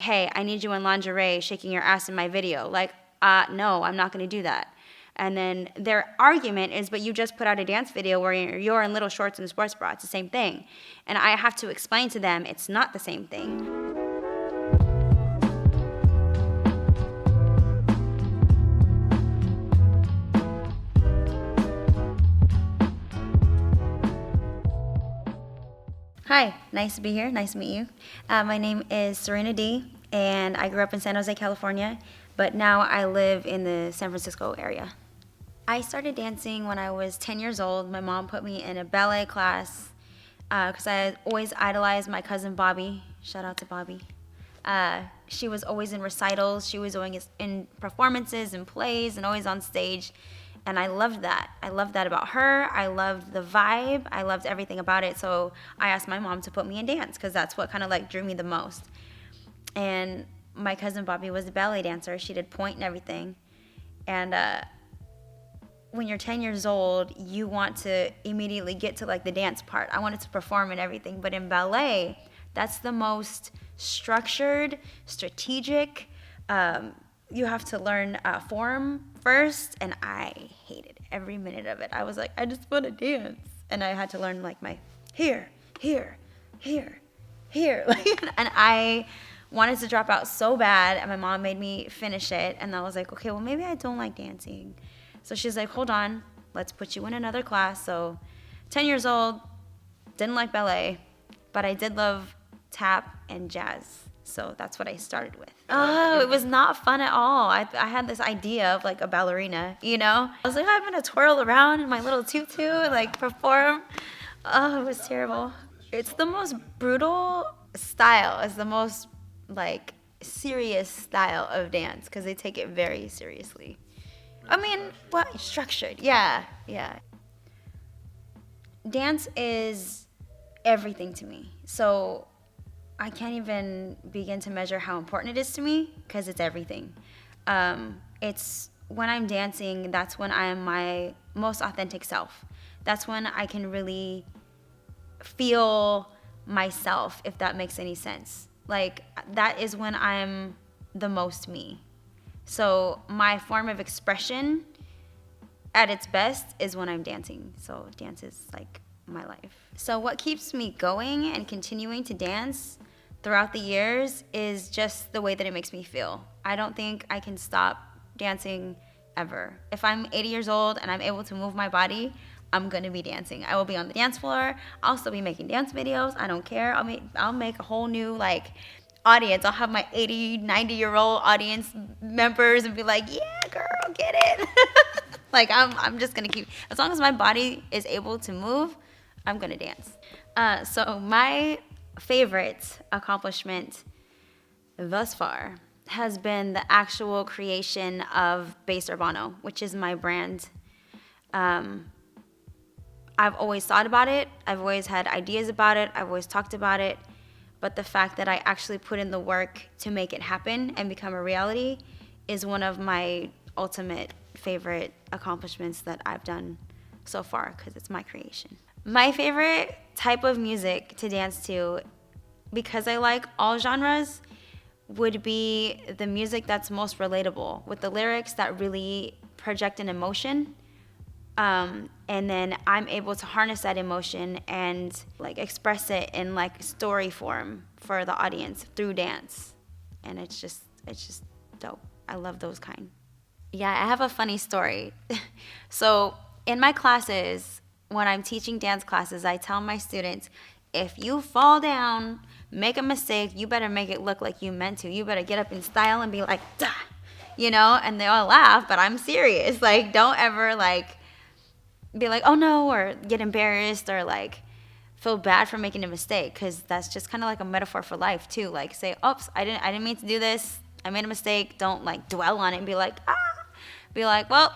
hey, I need you in lingerie shaking your ass in my video. Like, no, I'm not going to do that. And then their argument is, but you just put out a dance video where you're in little shorts and a sports bra. It's the same thing. And I have to explain to them it's not the same thing. Hi, nice to be here. Nice to meet you. My name is Serena Dee, and I grew up in San Jose, California, but now I live in the San Francisco area. I started dancing when I was 10 years old. My mom put me in a ballet class because I always idolized my cousin Bobby. Shout out to Bobby. She was always in recitals. She was always in performances and plays and always on stage. And I loved that. I loved that about her. I loved the vibe. I loved everything about it. So I asked my mom to put me in dance because that's what kind of like drew me the most. And my cousin Bobby was a ballet dancer. She did pointe and everything. And when you're 10 years old, you want to immediately get to like the dance part. I wanted to perform and everything. But in ballet, that's the most structured, strategic. You have to learn form first, and I hated every minute of it. I was like, I just want to dance. And I had to learn like my here, here, here, here. And I wanted to drop out so bad, and my mom made me finish it. And I was like, okay, well, maybe I don't like dancing. So she's like, hold on, let's put you in another class. So 10 years old, didn't like ballet, but I did love tap and jazz. So that's what I started with. Oh, it was not fun at all. I had this idea of like a ballerina, you know? I was like, I'm gonna twirl around in my little tutu and like perform. Oh, it was terrible. It's the most brutal style. It's the most like serious style of dance because they take it very seriously. I mean, what? Structured, yeah. Dance is everything to me. So I can't even begin to measure how important it is to me because it's everything. It's when I'm dancing, that's when I am my most authentic self. That's when I can really feel myself, if that makes any sense. Like, that is when I'm the most me. So my form of expression at its best is when I'm dancing. So dance is like my life. So what keeps me going and continuing to dance throughout the years is just the way that it makes me feel. I don't think I can stop dancing ever. If I'm 80 years old and I'm able to move my body, I'm gonna be dancing. I will be on the dance floor. I'll still be making dance videos. I don't care. I'll make a whole new like audience. I'll have my 80, 90-year-old audience members and be like, yeah, girl, get it. Like I'm just gonna keep, as long as my body is able to move, I'm gonna dance. So my favorite accomplishment thus far has been the actual creation of Base Urbano, which is my brand. I've always thought about it. I've always had ideas about it. I've always talked about it. But the fact that I actually put in the work to make it happen and become a reality is one of my ultimate favorite accomplishments that I've done so far because it's my creation. My favorite type of music to dance to, because I like all genres, would be the music that's most relatable, with the lyrics that really project an emotion. And then I'm able to harness that emotion and like express it in like story form for the audience through dance. And it's just dope. I love those kind. Yeah, I have a funny story. So in my classes, when I'm teaching dance classes, I tell my students, if you fall down, make a mistake, you better make it look like you meant to. You better get up in style and be like, duh, you know? And they all laugh, but I'm serious. Like, don't ever like be like, oh no, or get embarrassed or like feel bad for making a mistake, because that's just kind of like a metaphor for life too. Like, say, oops, I didn't mean to do this. I made a mistake. Don't like dwell on it and be like, ah. Be like, well,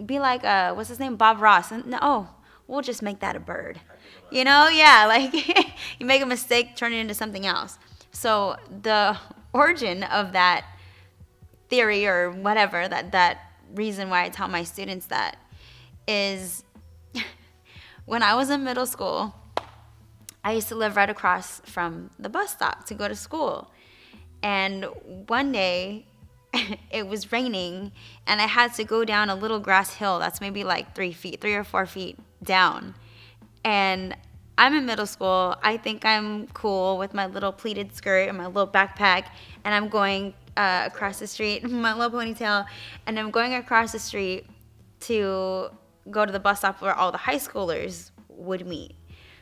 be like, what's his name? Bob Ross. And no, we'll just make that a bird. You know? Yeah, like you make a mistake, turn it into something else. So the origin of that theory or whatever, that reason why I tell my students that is when I was in middle school, I used to live right across from the bus stop to go to school. And one day it was raining and I had to go down a little grass hill that's maybe like 3 or 4 feet down. And I'm in middle school. I think I'm cool with my little pleated skirt and my little backpack. And I'm going across the street, my little ponytail. And I'm going across the street to go to the bus stop where all the high schoolers would meet.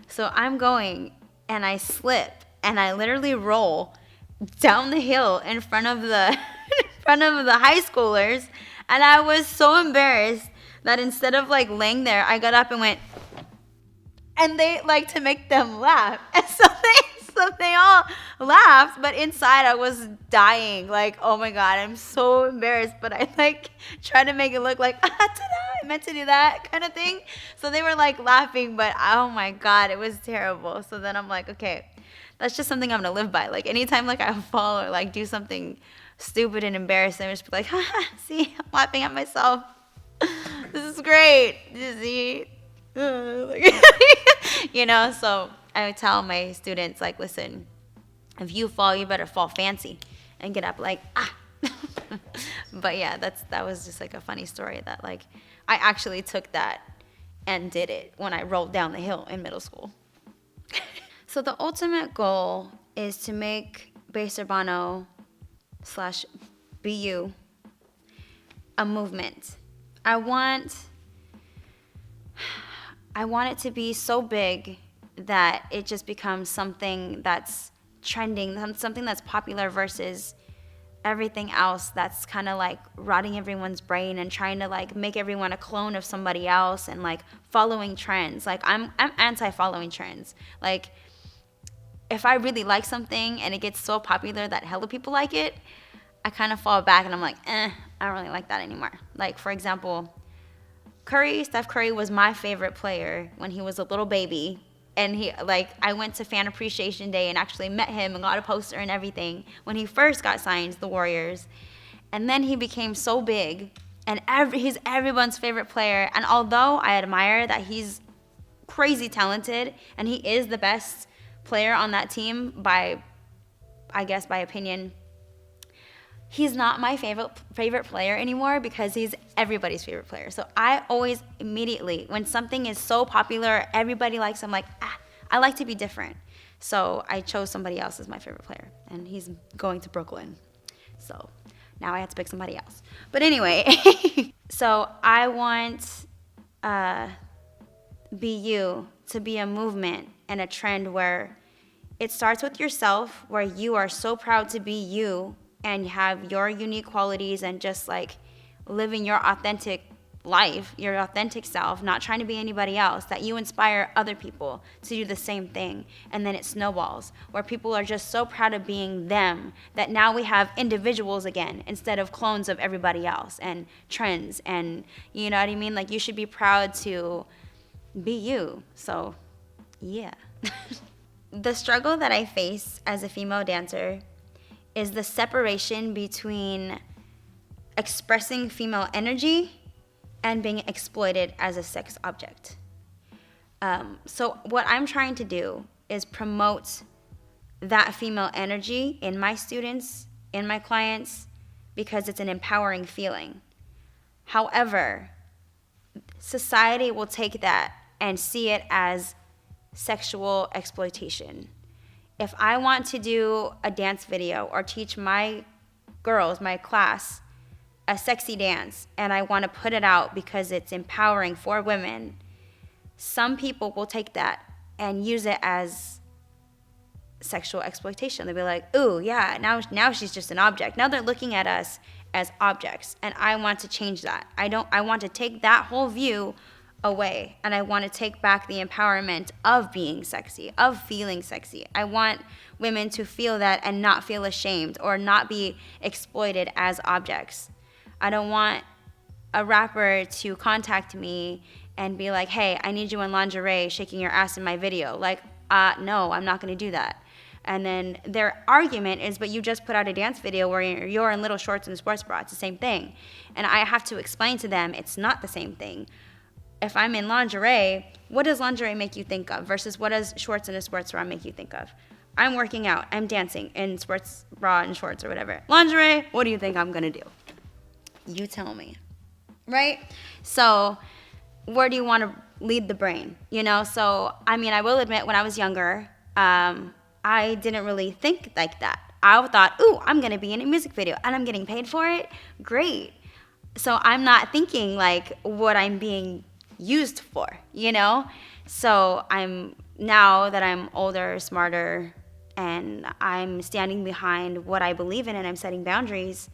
So I'm going and I slip and I literally roll down the hill in front of the in front of the high schoolers, and I was so embarrassed that instead of like laying there, I got up and went, and they like to make them laugh, and so they all laughed, but inside I was dying, like, oh my god, I'm so embarrassed, but I like tried to make it look like I meant to do that kind of thing. So they were like laughing, but oh my god, it was terrible. So then I'm like, okay, that's just something I'm gonna live by. Like anytime like I fall or like do something stupid and embarrassing, I'm just be like, haha, see, I'm laughing at myself. This is great. See? You know, so I would tell my students, like, listen, if you fall, you better fall fancy and get up like, ah. But yeah, that was just like a funny story that like I actually took that and did it when I rolled down the hill in middle school. So the ultimate goal is to make Base Urbano / BU a movement. I want it to be so big that it just becomes something that's trending, something that's popular versus everything else that's kind of like rotting everyone's brain and trying to like make everyone a clone of somebody else and like following trends. Like I'm anti-following trends. Like if I really like something and it gets so popular that hella people like it, I kind of fall back and I'm like, I don't really like that anymore. Like for example, Steph Curry was my favorite player when he was a little baby. And I went to Fan Appreciation Day and actually met him and got a poster and everything when he first got signed to the Warriors. And then he became so big, and he's everyone's favorite player. And although I admire that he's crazy talented and he is the best player on that team by opinion, he's not my favorite player anymore because he's everybody's favorite player. So I always immediately, when something is so popular, everybody likes him, like, I like to be different. So I chose somebody else as my favorite player, and he's going to Brooklyn. So now I have to pick somebody else. But anyway, so I want BU to be a movement and a trend where it starts with yourself, where you are so proud to be you, and have your unique qualities and just like living your authentic life, your authentic self, not trying to be anybody else, that you inspire other people to do the same thing. And then it snowballs, where people are just so proud of being them that now we have individuals again instead of clones of everybody else and trends. And you know what I mean? Like you should be proud to be you. So yeah. The struggle that I face as a female dancer is the separation between expressing female energy and being exploited as a sex object. So what I'm trying to do is promote that female energy in my students, in my clients, because it's an empowering feeling. However, society will take that and see it as sexual exploitation. If I want to do a dance video or teach my girls, my class, a sexy dance, and I want to put it out because it's empowering for women, some people will take that and use it as sexual exploitation. They'll be like, ooh, yeah, now she's just an object. Now they're looking at us as objects, and I want to change that. I want to take that whole view away, and I want to take back the empowerment of being sexy, of feeling sexy. I want women to feel that and not feel ashamed or not be exploited as objects. I don't want a rapper to contact me and be like, hey, I need you in lingerie shaking your ass in my video. Like, no, I'm not going to do that. And then their argument is, but you just put out a dance video where you're in little shorts and a sports bra. It's the same thing. And I have to explain to them it's not the same thing. If I'm in lingerie, what does lingerie make you think of versus what does shorts and a sports bra make you think of? I'm working out. I'm dancing in sports bra and shorts or whatever. Lingerie, what do you think I'm going to do? You tell me. Right? So where do you want to lead the brain? So, I mean, I will admit when I was younger, I didn't really think like that. I thought, ooh, I'm going to be in a music video and I'm getting paid for it. Great. So I'm not thinking like what I'm being used for, So now that I'm older, smarter, and I'm standing behind what I believe in and I'm setting boundaries,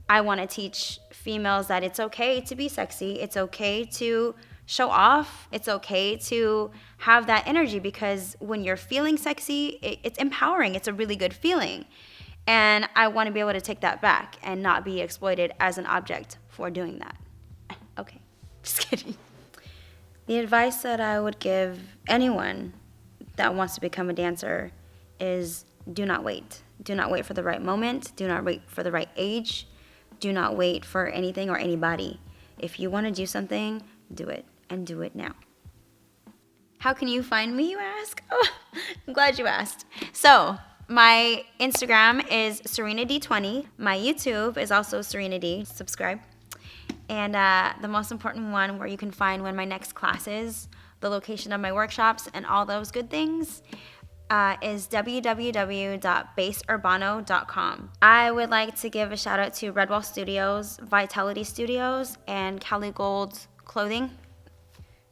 I want to teach females that it's okay to be sexy. It's okay to show off. It's okay to have that energy, because when you're feeling sexy, it's empowering. It's a really good feeling. And I want to be able to take that back and not be exploited as an object for doing that. Okay, just kidding. The advice that I would give anyone that wants to become a dancer is do not wait. Do not wait for the right moment. Do not wait for the right age. Do not wait for anything or anybody. If you want to do something, do it, and do it now. How can you find me, you ask? Oh, I'm glad you asked. So, my Instagram is Serena Dee20. My YouTube is also Serena Dee. Subscribe. And the most important one, where you can find when my next class is, the location of my workshops, and all those good things, is www.baseurbano.com. I would like to give a shout out to Redwood Studios, Vitality Studios, and Cali Gold Clothing,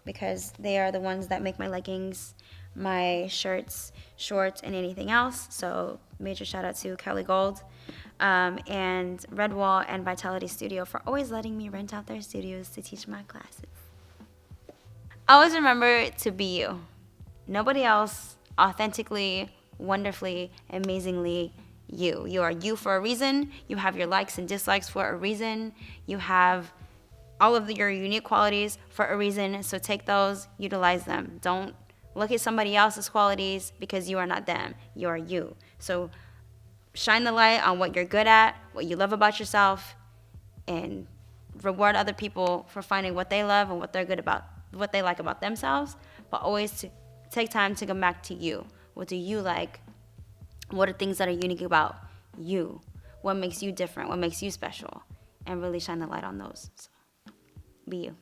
because they are the ones that make my leggings, my shirts, shorts, and anything else. So major shout out to Cali Gold, and Redwall and Vitality Studio for always letting me rent out their studios to teach my classes. Always remember to be you. Nobody else. Authentically, wonderfully, amazingly you. You are you for a reason. You have your likes and dislikes for a reason. You have all of your unique qualities for a reason. So take those, utilize them. Don't look at somebody else's qualities, because you are not them. You are you. So shine the light on what you're good at, what you love about yourself, and reward other people for finding what they love and what they're good about, what they like about themselves, but always to take time to come back to you. What do you like? What are things that are unique about you? What makes you different? What makes you special? And really shine the light on those. So, be you.